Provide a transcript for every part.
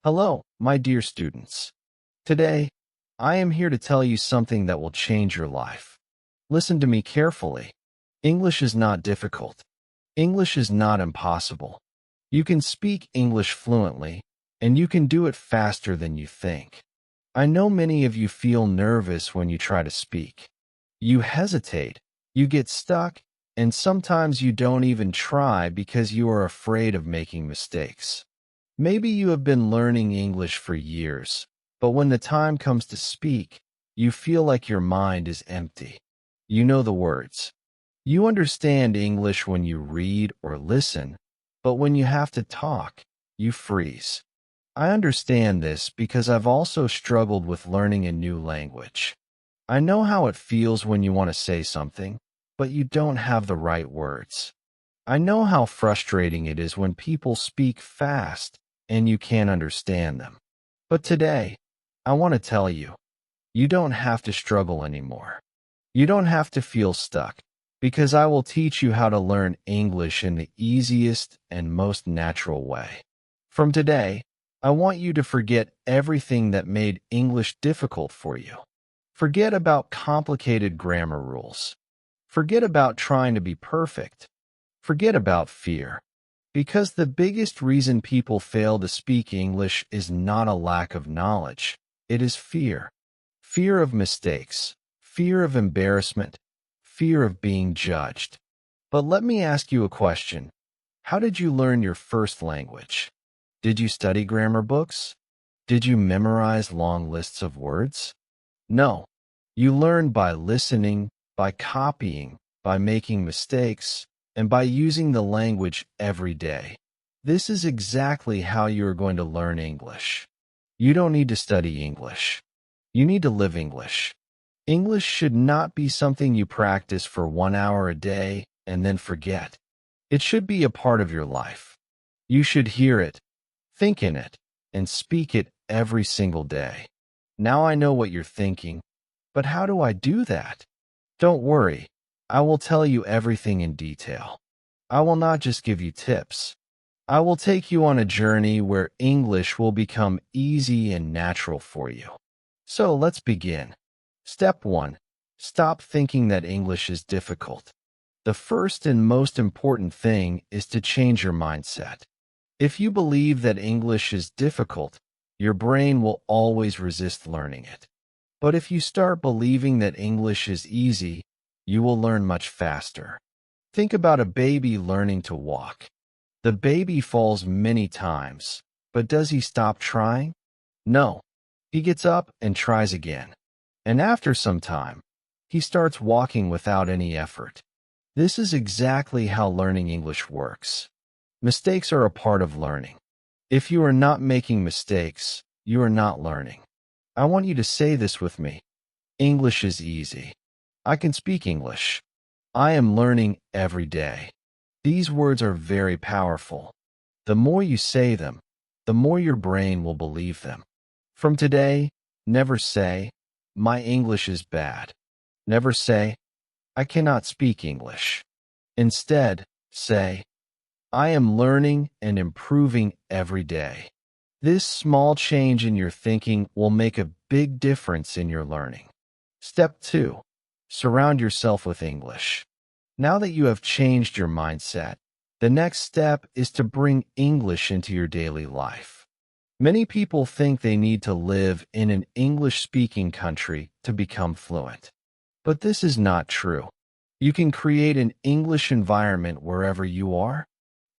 Hello, my dear students. Today, I am here to tell you something that will change your life. Listen to me carefully. English is not difficult. English is not impossible. You can speak English fluently, and you can do it faster than you think. I know many of you feel nervous when you try to speak. You hesitate, you get stuck, and sometimes you don't even try because you are afraid of making mistakes. Maybe you have been learning English for years, but when the time comes to speak, you feel like your mind is empty. You know the words. You understand English when you read or listen, but when you have to talk, you freeze. I understand this because I've also struggled with learning a new language. I know how it feels when you want to say something, but you don't have the right words. I know how frustrating it is when people speak fast and you can't understand them. But today, I want to tell you, you don't have to struggle anymore. You don't have to feel stuck, because I will teach you how to learn English in the easiest and most natural way. From today, I want you to forget everything that made English difficult for you. Forget about complicated grammar rules. Forget about trying to be perfect. Forget about fear. Because the biggest reason people fail to speak English is not a lack of knowledge. It is fear. Fear of mistakes. Fear of embarrassment. Fear of being judged. But let me ask you a question. How did you learn your first language? Did you study grammar books? Did you memorize long lists of words? No. You learned by listening, by copying, by making mistakes, and by using the language every day. This is exactly how you are going to learn English. You don't need to study English. You need to live English. English should not be something you practice for 1 hour a day and then forget. It should be a part of your life. You should hear it, think in it, and speak it every single day. Now I know what you're thinking, but how do I do that? Don't worry. I will tell you everything in detail. I will not just give you tips. I will take you on a journey where English will become easy and natural for you. So let's begin. Step 1. Stop thinking that English is difficult. The first and most important thing is to change your mindset. If you believe that English is difficult, your brain will always resist learning it. But if you start believing that English is easy, you will learn much faster. Think about a baby learning to walk. The baby falls many times, but does he stop trying? No. He gets up and tries again. And after some time, he starts walking without any effort. This is exactly how learning English works. Mistakes are a part of learning. If you are not making mistakes, you are not learning. I want you to say this with me. English is easy. I can speak English. I am learning every day. These words are very powerful. The more you say them, the more your brain will believe them. From today, never say, "My English is bad." Never say, "I cannot speak English." Instead, say, "I am learning and improving every day." This small change in your thinking will make a big difference in your learning. Step 2. Surround yourself with English. Now that you have changed your mindset, the next step is to bring English into your daily life. Many people think they need to live in an English-speaking country to become fluent. But this is not true. You can create an English environment wherever you are.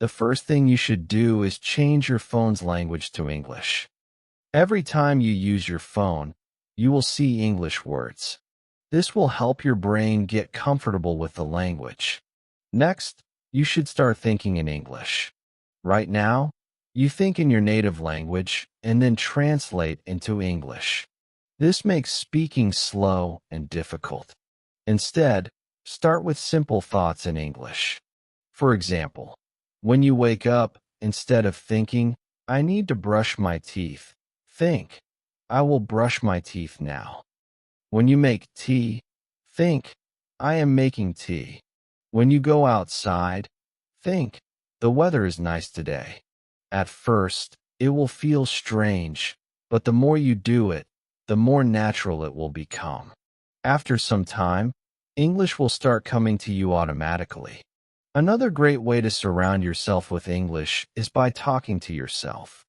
The first thing you should do is change your phone's language to English. Every time you use your phone, you will see English words. This will help your brain get comfortable with the language. Next, you should start thinking in English. Right now, you think in your native language and then translate into English. This makes speaking slow and difficult. Instead, start with simple thoughts in English. For example, when you wake up, instead of thinking, "I need to brush my teeth," think, "I will brush my teeth now." When you make tea, think, "I am making tea." When you go outside, think, "The weather is nice today." At first, It will feel strange, but the more you do it, the more natural it will become. After some time, English will start coming to you automatically. Another great way to surround yourself with English is by talking to yourself.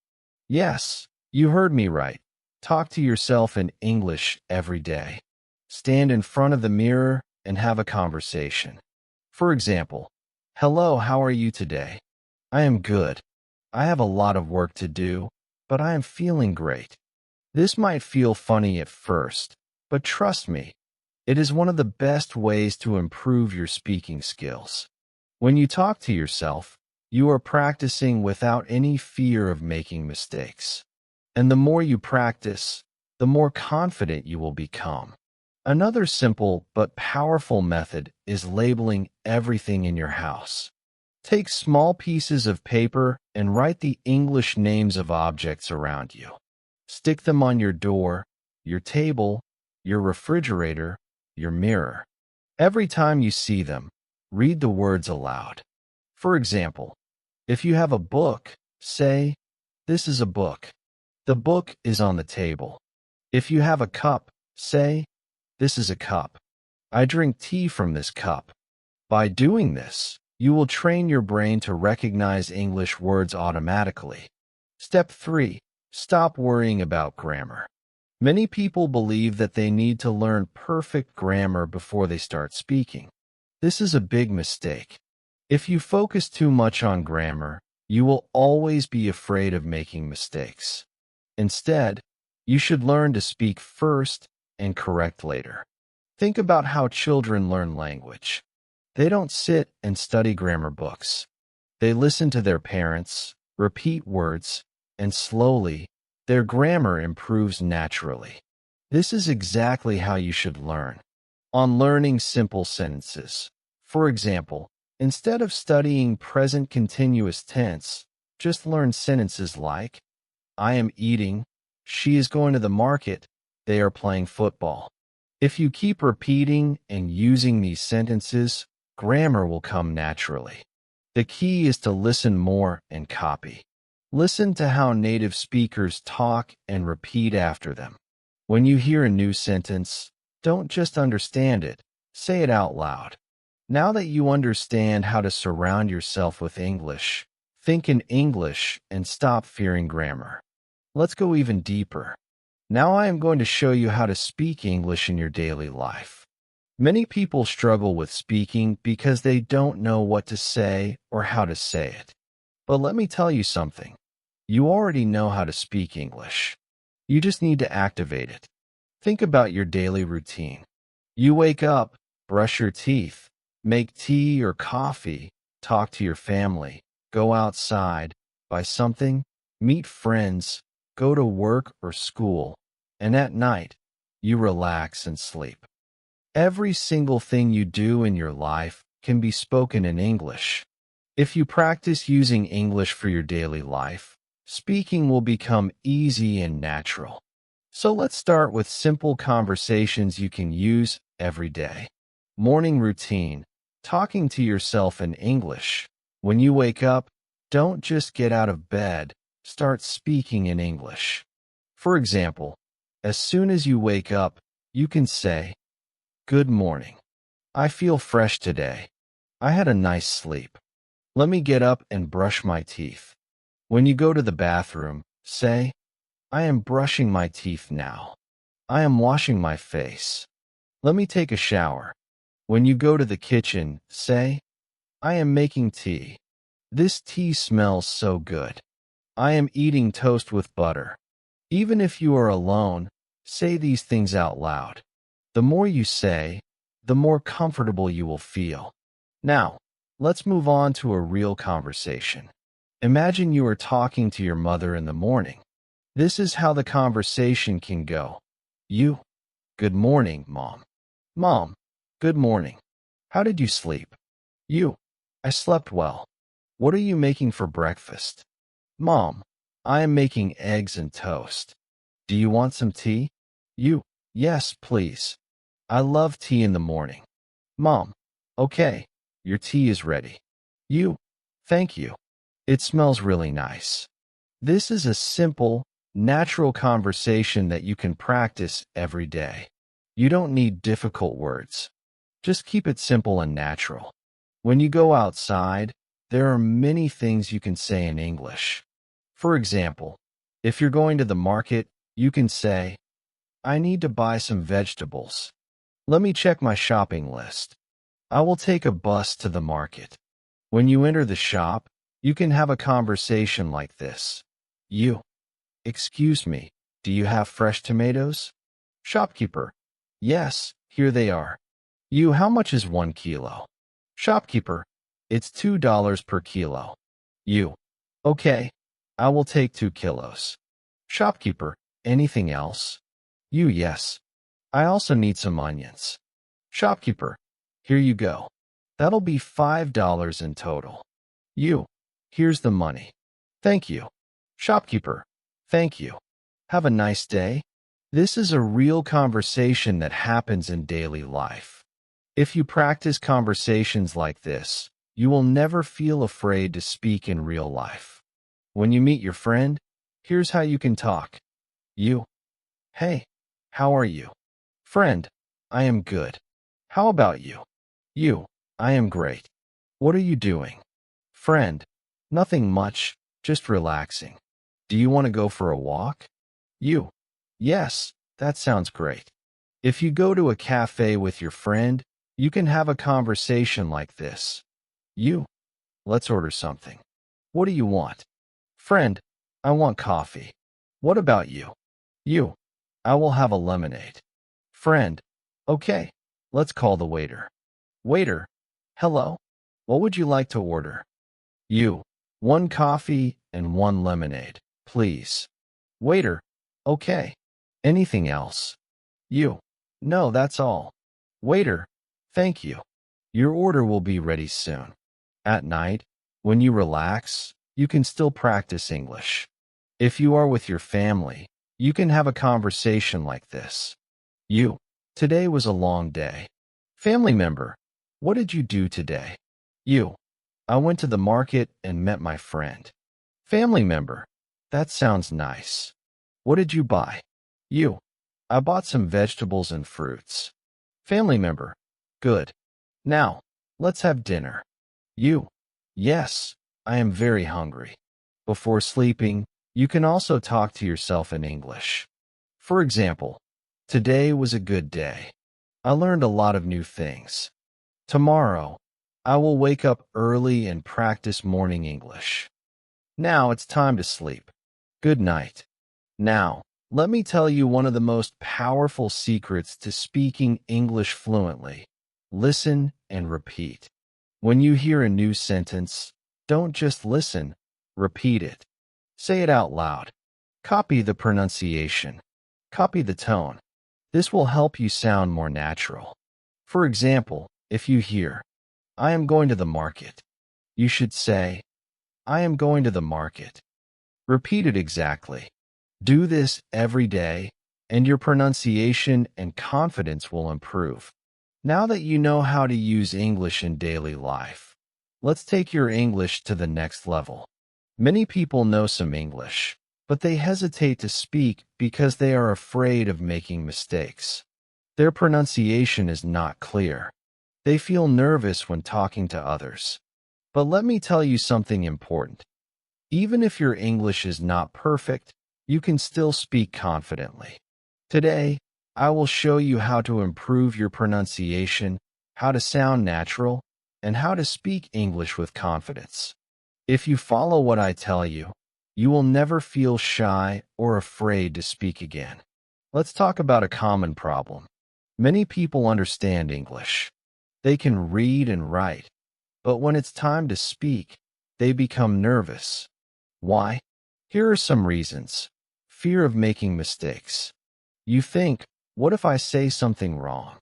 Yes, you heard me right. Talk to yourself in English every day. Stand in front of the mirror and have a conversation. For example, "Hello, how are you today?" "I am good. I have a lot of work to do, but I am feeling great." This might feel funny at first, but trust me, it is one of the best ways to improve your speaking skills. When you talk to yourself, you are practicing without any fear of making mistakes. And the more you practice, the more confident you will become. Another simple but powerful method is labeling everything in your house. Take small pieces of paper and write the English names of objects around you. Stick them on your door, your table, your refrigerator, your mirror. Every time you see them, read the words aloud. For example, if you have a book, say, "This is a book." The book is on the table. If you have a cup, say, "This is a cup. I drink tea from this cup." By doing this, you will train your brain to recognize English words automatically. Step 3. Stop worrying about grammar. Many people believe that they need to learn perfect grammar before they start speaking. This is a big mistake. If you focus too much on grammar, you will always be afraid of making mistakes. Instead, you should learn to speak first and correct later. Think about how children learn language. They don't sit and study grammar books. They listen to their parents, repeat words, and slowly, their grammar improves naturally. This is exactly how you should learn. On learning simple sentences. For example, instead of studying present continuous tense, just learn sentences like, "I am eating," "She is going to the market," "They are playing football." If you keep repeating and using these sentences, grammar will come naturally. The key is to listen more and copy. Listen to how native speakers talk and repeat after them. When you hear a new sentence, don't just understand it, say it out loud. Now that you understand how to surround yourself with English, think in English and stop fearing grammar. Let's go even deeper. Now I am going to show you how to speak English in your daily life. Many people struggle with speaking because they don't know what to say or how to say it. But let me tell you something. You already know how to speak English. You just need to activate it. Think about your daily routine. You wake up, brush your teeth, make tea or coffee, talk to your family, go outside, buy something, meet friends, go to work or school, and at night, you relax and sleep. Every single thing you do in your life can be spoken in English. If you practice using English for your daily life, speaking will become easy and natural. So let's start with simple conversations you can use every day. Morning routine. Talking to yourself in English. When you wake up, don't just get out of bed, start speaking in English. For example, as soon as you wake up, you can say, "Good morning. I feel fresh today. I had a nice sleep. Let me get up and brush my teeth." When you go to the bathroom, say, "I am brushing my teeth now. I am washing my face. Let me take a shower." When you go to the kitchen, say, "I am making tea. This tea smells so good. I am eating toast with butter." Even if you are alone, say these things out loud. The more you say, the more comfortable you will feel. Now, let's move on to a real conversation. Imagine you are talking to your mother in the morning. This is how the conversation can go. You, "Good morning, Mom." "Mom, good morning. How did you sleep?" You, "I slept well. What are you making for breakfast?" "Mom, I am making eggs and toast. Do you want some tea?" You, "Yes, please. I love tea in the morning." "Mom, okay, your tea is ready." You, "Thank you. It smells really nice." This is a simple, natural conversation that you can practice every day. You don't need difficult words. Just keep it simple and natural. When you go outside, there are many things you can say in English. For example, if you're going to the market, you can say, I need to buy some vegetables. Let me check my shopping list. I will take a bus to the market. When you enter the shop, you can have a conversation like this. You. Excuse me, do you have fresh tomatoes? Shopkeeper. Yes, here they are. You, how much is 1 kilo? Shopkeeper. It's $2 per kilo. You. Okay, I will take 2 kilos. Shopkeeper. Anything else? You, yes. I also need some onions. Shopkeeper. Here you go. That'll be $5 in total. You. Here's the money. Thank you. Shopkeeper. Thank you. Have a nice day. This is a real conversation that happens in daily life. If you practice conversations like this, you will never feel afraid to speak in real life. When you meet your friend, here's how you can talk. You. Hey, how are you? Friend. I am good. How about you? You. I am great. What are you doing? Friend. Nothing much, just relaxing. Do you want to go for a walk? You. Yes, that sounds great. If you go to a cafe with your friend, you can have a conversation like this. You. Let's order something. What do you want? Friend. I want coffee. What about you? You. I will have a lemonade. Friend. Okay, let's call the waiter. Waiter. Hello. What would you like to order? You. 1 coffee and 1 lemonade, please. Waiter. Okay. Anything else? You. No, that's all. Waiter. Thank you. Your order will be ready soon. At night, when you relax, you can still practice English. If you are with your family, you can have a conversation like this. You. Today was a long day. Family member. What did you do today? You. I went to the market and met my friend. Family member. That sounds nice. What did you buy? You. I bought some vegetables and fruits. Family member. Good. Now, let's have dinner. You. Yes, I am very hungry. Before sleeping, you can also talk to yourself in English. For example, today was a good day. I learned a lot of new things. Tomorrow, I will wake up early and practice morning English. Now it's time to sleep. Good night. Now, let me tell you one of the most powerful secrets to speaking English fluently. Listen and repeat. When you hear a new sentence, don't just listen, repeat it. Say it out loud. Copy the pronunciation. Copy the tone. This will help you sound more natural. For example, if you hear, I am going to the market, you should say, I am going to the market. Repeat it exactly. Do this every day, and your pronunciation and confidence will improve. Now that you know how to use English in daily life, let's take your English to the next level. Many people know some English, but they hesitate to speak because they are afraid of making mistakes. Their pronunciation is not clear. They feel nervous when talking to others. But let me tell you something important. Even if your English is not perfect, you can still speak confidently. Today, I will show you how to improve your pronunciation, how to sound natural, and how to speak English with confidence. If you follow what I tell you, you will never feel shy or afraid to speak again. Let's talk about a common problem. Many people understand English. They can read and write, but when it's time to speak, they become nervous. Why? Here are some reasons. Fear of making mistakes. You think, what if I say something wrong?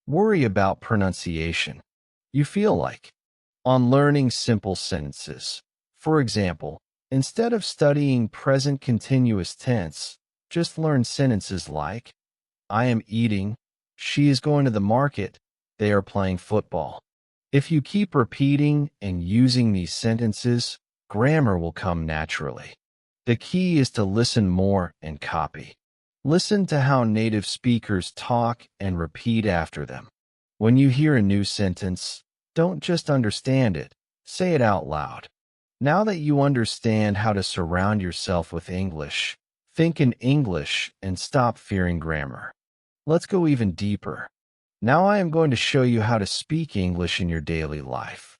Worry about pronunciation. You feel like on learning simple sentences. For example, instead of studying present continuous tense, just learn sentences like, I am eating, she is going to the market, they are playing football. If you keep repeating and using these sentences, grammar will come naturally. The key is to listen more and copy. Listen to how native speakers talk and repeat after them. When you hear a new sentence, don't just understand it, say it out loud. Now that you understand how to surround yourself with English, think in English and stop fearing grammar. Let's go even deeper. Now I am going to show you how to speak English in your daily life.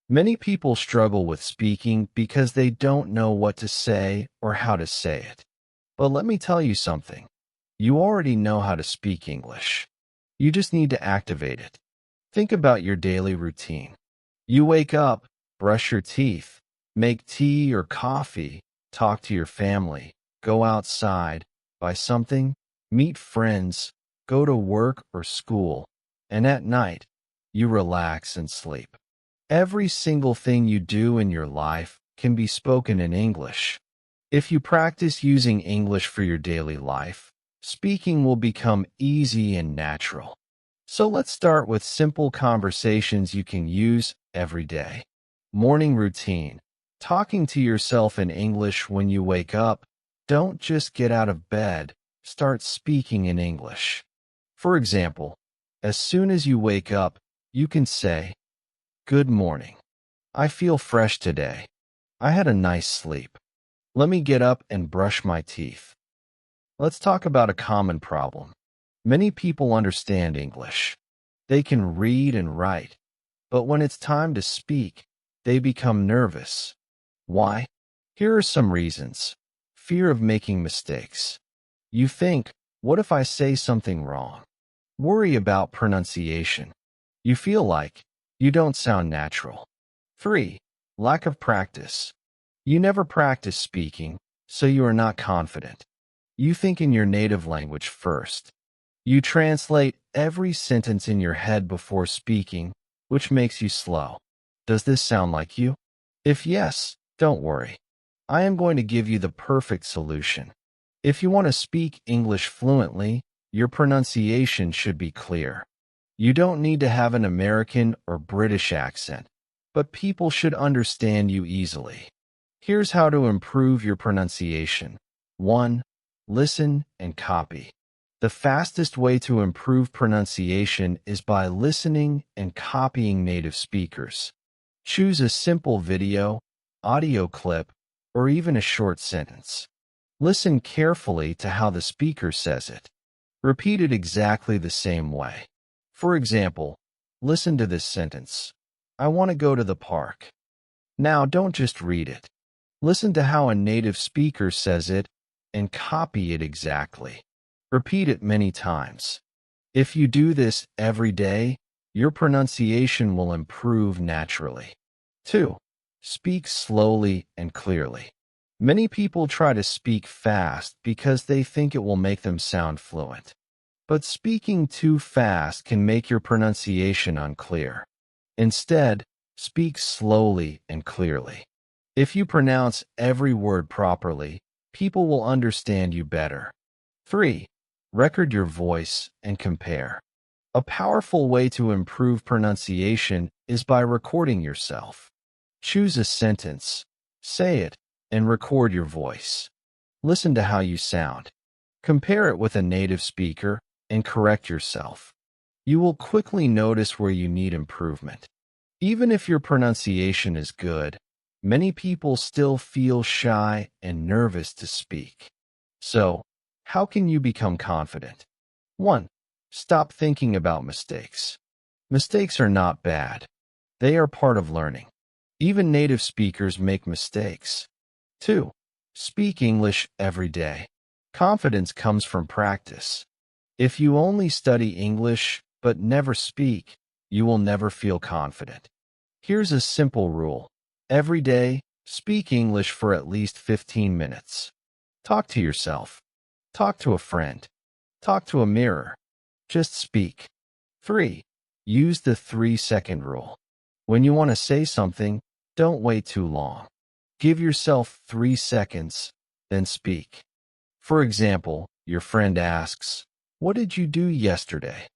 Many people struggle with speaking because they don't know what to say or how to say it. But let me tell you something. You already know how to speak English. You just need to activate it. Think about your daily routine. You wake up, brush your teeth, make tea or coffee, talk to your family, go outside, buy something, meet friends, go to work or school, and at night, you relax and sleep. Every single thing you do in your life can be spoken in English. If you practice using English for your daily life, speaking will become easy and natural. So let's start with simple conversations you can use every day. Morning routine. Talking to yourself in English when you wake up. Don't just get out of bed, start speaking in English. For example, as soon as you wake up, you can say, "Good morning. I feel fresh today. I had a nice sleep. Let me get up and brush my teeth." Let's talk about a common problem. Many people understand English. They can read and write, but when it's time to speak, they become nervous. Why? Here are some reasons. Fear of making mistakes. You think, what if I say something wrong? Worry about pronunciation. You feel like you don't sound natural. 3. Lack of practice. You never practice speaking, so you are not confident. You think in your native language first. You translate every sentence in your head before speaking, which makes you slow. Does this sound like you? If yes, don't worry. I am going to give you the perfect solution. If you want to speak English fluently, your pronunciation should be clear. You don't need to have an American or British accent, but people should understand you easily. Here's how to improve your pronunciation. 1. Listen and copy. The fastest way to improve pronunciation is by listening and copying native speakers. Choose a simple video, audio clip, or even a short sentence. Listen carefully to how the speaker says it. Repeat it exactly the same way. For example, listen to this sentence. "I want to go to the park." Now don't just read it. Listen to how a native speaker says it and copy it exactly. Repeat it many times. If you do this every day, your pronunciation will improve naturally. 2. Speak slowly and clearly. Many people try to speak fast because they think it will make them sound fluent. But speaking too fast can make your pronunciation unclear. Instead, speak slowly and clearly. If you pronounce every word properly, people will understand you better. 3. Record your voice and compare. A powerful way to improve pronunciation is by recording yourself. Choose a sentence, say it, and record your voice. Listen to how you sound. Compare it with a native speaker and correct yourself. You will quickly notice where you need improvement. Even if your pronunciation is good, many people still feel shy and nervous to speak. So, how can you become confident? 1. Stop thinking about mistakes. Mistakes are not bad. They are part of learning. Even native speakers make mistakes. 2. Speak English every day. Confidence comes from practice. If you only study English but never speak, you will never feel confident. Here's a simple rule. Every day, speak English for at least 15 minutes. Talk to yourself. Talk to a friend. Talk to a mirror. Just speak. 3. Use the 3-second rule. When you want to say something, don't wait too long. Give yourself 3 seconds, then speak. For example, your friend asks, "What did you do yesterday?"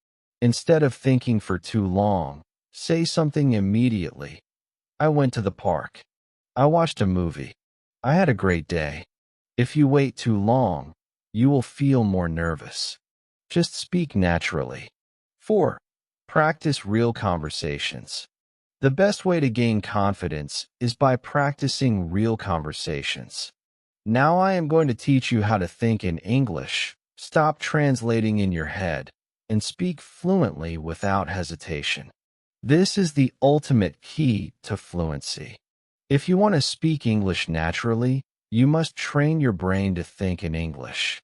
Instead of thinking for too long, say something immediately. "I went to the park. I watched a movie. I had a great day." If you wait too long, you will feel more nervous. Just speak naturally. 4. Practice real conversations. The best way to gain confidence is by practicing real conversations. Now I am going to teach you how to think in English. Stop translating in your head and speak fluently without hesitation. This is the ultimate key to fluency. If you want to speak English naturally, you must train your brain to think in English.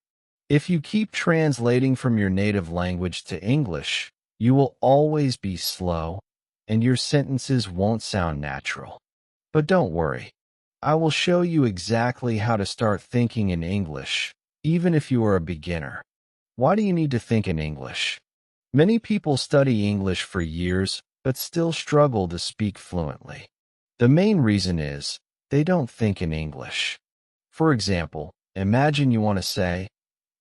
If you keep translating from your native language to English, you will always be slow, and your sentences won't sound natural. But don't worry, I will show you exactly how to start thinking in English, even if you are a beginner. Why do you need to think in English? Many people study English for years, but still struggle to speak fluently. The main reason is they don't think in English. For example, imagine you want to say,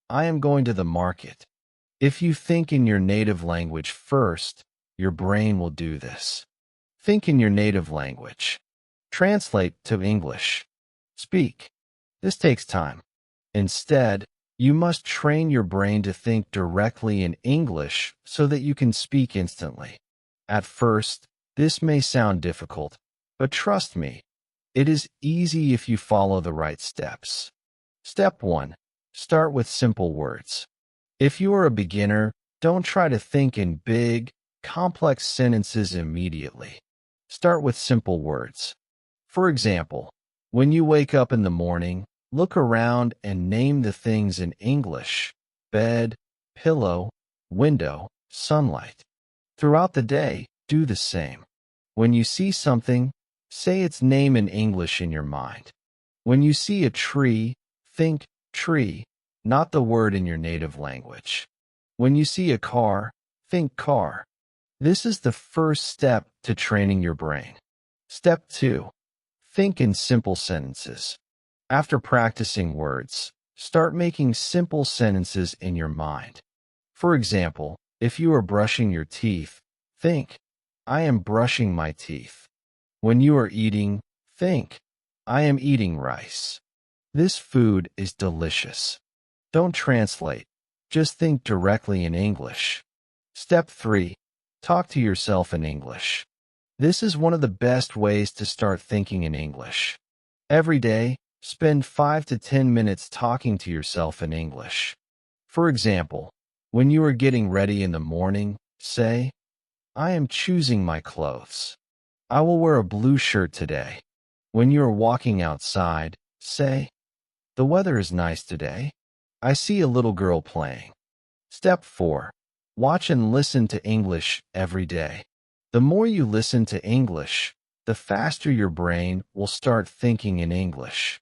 I am going to the market. If you think in your native language first, your brain will do this. Think in your native language. Translate to English. Speak. This takes time. Instead, you must train your brain to think directly in English so that you can speak instantly. At first, this may sound difficult, but trust me, it is easy if you follow the right steps. Step 1. Start with simple words. If you are a beginner, don't try to think in big, complex sentences immediately. Start with simple words. For example, when you wake up in the morning, look around and name the things in English: bed, pillow, window, sunlight. Throughout the day, do the same. When you see something, say its name in English in your mind. When you see a tree, think tree, not the word in your native language. When you see a car, think car. This is the first step to training your brain. Step 2. Think in simple sentences. After practicing words, start making simple sentences in your mind. For example, if you are brushing your teeth, think, I am brushing my teeth. When you are eating, think, I am eating rice. This food is delicious. Don't translate, just think directly in English. Step 3. Talk to yourself in English. This is one of the best ways to start thinking in English. Every day, spend 5 to 10 minutes talking to yourself in English. For example, when you are getting ready in the morning, say, I am choosing my clothes. I will wear a blue shirt today. When you are walking outside, say, the weather is nice today. I see a little girl playing. Step 4. Watch and listen to English every day. The more you listen to English, the faster your brain will start thinking in English.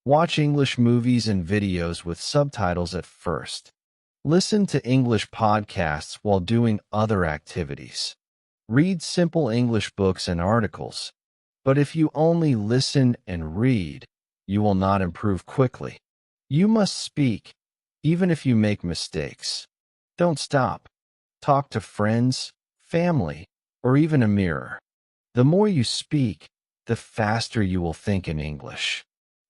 Watch English movies and videos with subtitles at first. Listen to English podcasts while doing other activities. Read simple English books and articles. But if you only listen and read, you will not improve quickly. You must speak, even if you make mistakes. Don't stop. Talk to friends, family, or even a mirror. The more you speak, the faster you will think in English.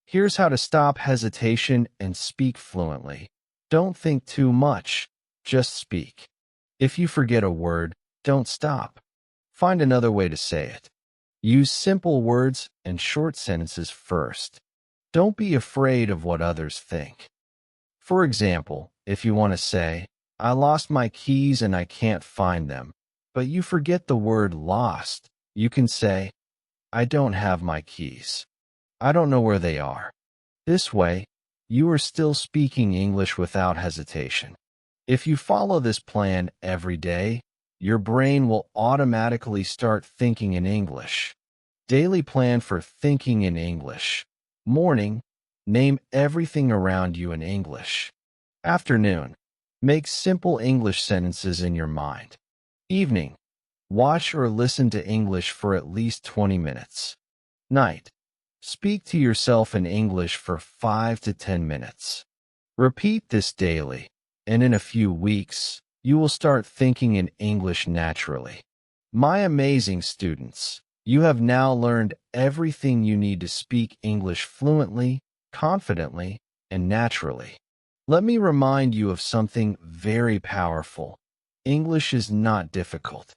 Here's how to stop hesitation and speak fluently. Don't think too much, just speak. If you forget a word, don't stop. Find another way to say it. Use simple words and short sentences first. Don't be afraid of what others think. For example, if you want to say, I lost my keys and I can't find them, but you forget the word lost, you can say, I don't have my keys. I don't know where they are. This way, you are still speaking English without hesitation. If you follow this plan every day, your brain will automatically start thinking in English. Daily plan for thinking in English. Morning, name everything around you in English. Afternoon, make simple English sentences in your mind. Evening, watch or listen to English for at least 20 minutes. Night, speak to yourself in English for 5 to 10 minutes. Repeat this daily, and in a few weeks, you will start thinking in English naturally. My amazing students, you have now learned everything you need to speak English fluently, confidently, and naturally. Let me remind you of something very powerful. English is not difficult.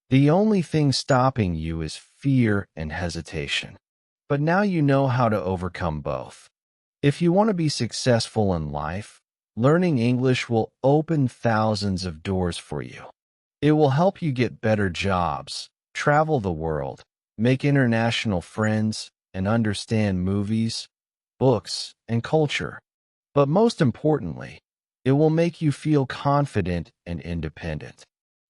The only thing stopping you is fear and hesitation. But now you know how to overcome both. If you want to be successful in life, learning English will open thousands of doors for you. It will help you get better jobs, travel the world, make international friends, and understand movies, books, and culture. But most importantly, it will make you feel confident and independent.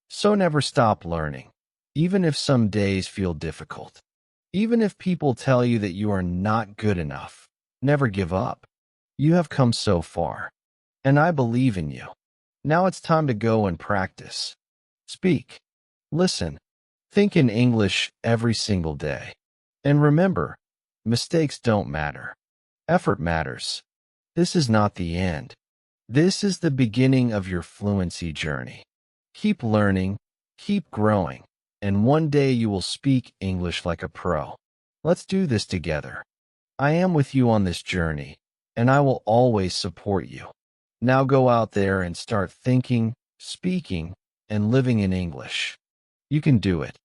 So never stop learning, even if some days feel difficult. Even if people tell you that you are not good enough, never give up. You have come so far, and I believe in you. Now it's time to go and practice. Speak, listen, think in English every single day. And remember, mistakes don't matter. Effort matters. This is not the end. This is the beginning of your fluency journey. Keep learning, keep growing, and one day you will speak English like a pro. Let's do this together. I am with you on this journey, and I will always support you. Now go out there and start thinking, speaking, and living in English. You can do it.